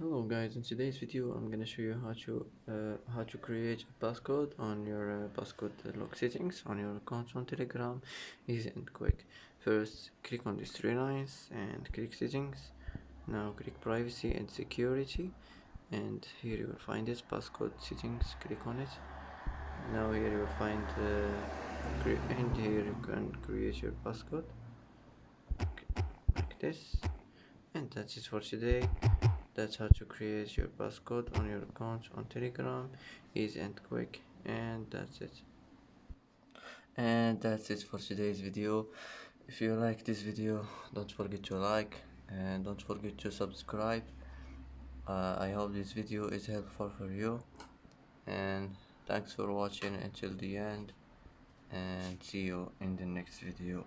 Hello guys, in today's video I'm gonna show you how to create a passcode on your passcode lock settings on your account on Telegram. Easy and quick. First, click on these three lines and click settings. Now click privacy and security, and here you will find this passcode settings. Click on it. Now here you will find and here you can create your passcode like this. And that's it for today. That's how to create your passcode on your account on Telegram. Easy and quick. And that's it. And that's it for today's video. If you like this video, don't forget to like and don't forget to subscribe. I hope this video is helpful for you. And thanks for watching until the end. And see you in the next video.